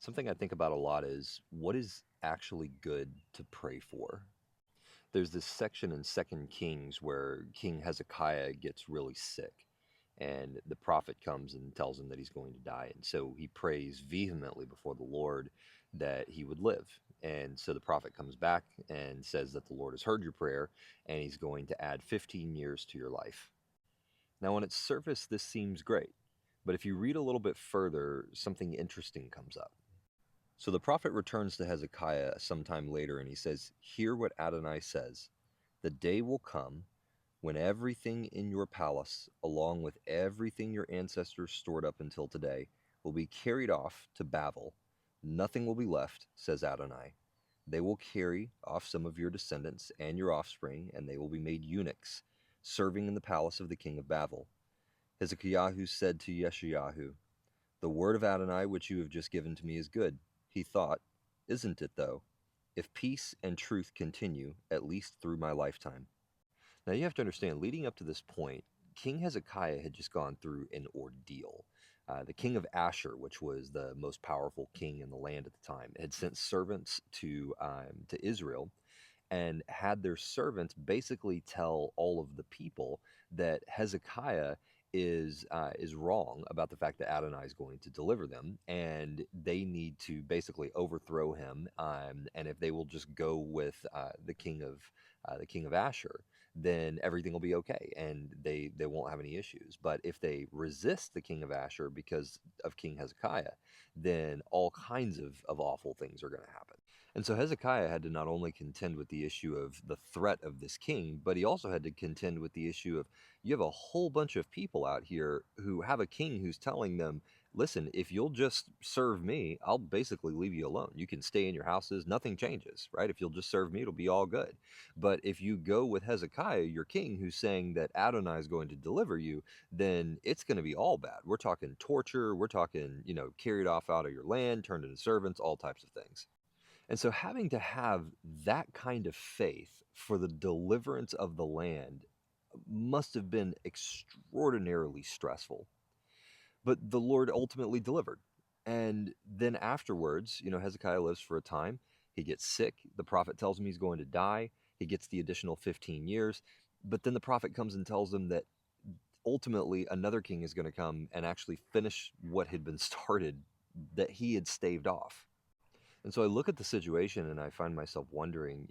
Something I think about a lot is what is actually good to pray for. There's this section in Second Kings where King Hezekiah gets really sick, and the prophet comes and tells him that he's going to die. And so he prays vehemently before the Lord that he would live. And so the prophet comes back and says that the Lord has heard your prayer and he's going to add 15 years to your life. Now, on its surface, this seems great. But if you read a little bit further, something interesting comes up. So the prophet returns to Hezekiah sometime later and he says, "Hear what Adonai says. The day will come when everything in your palace, along with everything your ancestors stored up until today, will be carried off to Babel. Nothing will be left, says Adonai. They will carry off some of your descendants and your offspring, and they will be made eunuchs, serving in the palace of the king of Babel." Hezekiah said to Yeshayahu, "The word of Adonai which you have just given to me is good." He thought, "Isn't it, though? If peace and truth continue, at least through my lifetime." Now you have to understand, leading up to this point, King Hezekiah had just gone through an ordeal. The king of Asher, which was the most powerful king in the land at the time, had sent servants to Israel and had their servants basically tell all of the people that Hezekiah is wrong about the fact that Adonai is going to deliver them, and they need to basically overthrow him. And if they will just go with the king of Asher, then everything will be okay, and they won't have any issues. But if they resist the king of Asher because of King Hezekiah, then all kinds of awful things are going to happen. And so Hezekiah had to not only contend with the issue of the threat of this king, but he also had to contend with the issue of you have a whole bunch of people out here who have a king who's telling them, "Listen, if you'll just serve me, I'll basically leave you alone. You can stay in your houses, nothing changes, right? If you'll just serve me, it'll be all good." But if you go with Hezekiah, your king, who's saying that Adonai is going to deliver you, then it's going to be all bad. We're talking torture, we're talking, carried off out of your land, turned into servants, all types of things. And so, having to have that kind of faith for the deliverance of the land must have been extraordinarily stressful. But the Lord ultimately delivered. And then afterwards, Hezekiah lives for a time. He gets sick. The prophet tells him he's going to die. He gets the additional 15 years. But then the prophet comes and tells him that ultimately another king is going to come and actually finish what had been started that he had staved off. And so I look at the situation and I find myself wondering,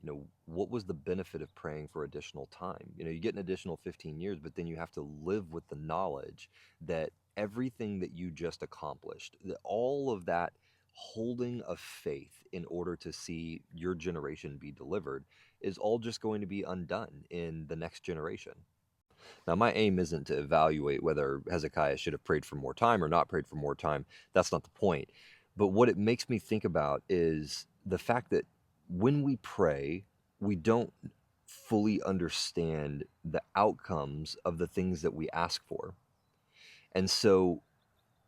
what was the benefit of praying for additional time? You get an additional 15 years, but then you have to live with the knowledge that everything that you just accomplished, that all of that holding of faith in order to see your generation be delivered, is all just going to be undone in the next generation. Now, my aim isn't to evaluate whether Hezekiah should have prayed for more time or not prayed for more time. That's not the point. But what it makes me think about is the fact that when we pray, we don't fully understand the outcomes of the things that we ask for. And so,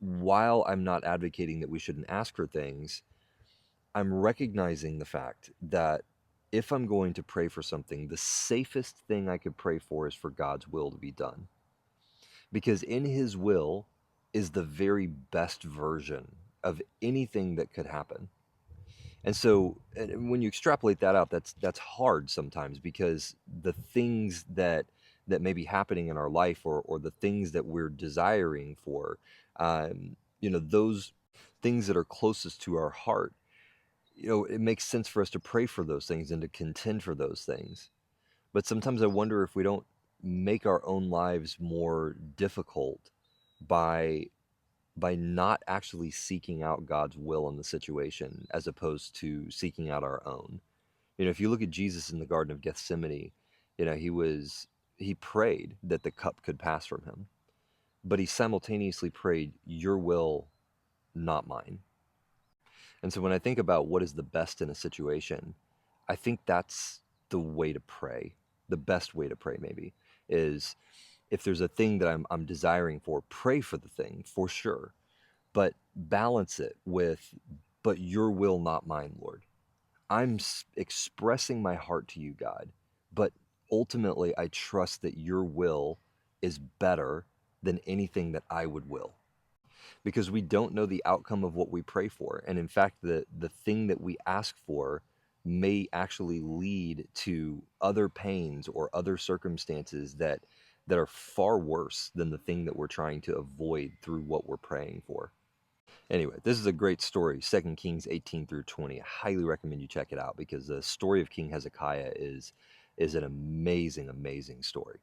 while I'm not advocating that we shouldn't ask for things, I'm recognizing the fact that if I'm going to pray for something, the safest thing I could pray for is for God's will to be done. Because in His will is the very best version of anything that could happen. And so when you extrapolate that out, that's hard sometimes, because the things that may be happening in our life, or the things that we're desiring for, those things that are closest to our heart, it makes sense for us to pray for those things and to contend for those things. But sometimes I wonder if we don't make our own lives more difficult by not actually seeking out God's will in the situation as opposed to seeking out our own. If you look at Jesus in the Garden of Gethsemane, he prayed that the cup could pass from him, but he simultaneously prayed, "Your will, not mine." And so when I think about what is the best in a situation, I think that's the way to pray. The best way to pray, maybe, is if there's a thing that I'm desiring for, pray for the thing for sure, but balance it with, "But your will, not mine, Lord. I'm expressing my heart to you, God, but ultimately I trust that your will is better than anything that I would will." because we don't know the outcome of what we pray for. And in fact, the thing that we ask for may actually lead to other pains or other circumstances that are far worse than the thing that we're trying to avoid through what we're praying for. Anyway, this is a great story, 2 Kings 18 through 20. I highly recommend you check it out because the story of King Hezekiah is an amazing, amazing story.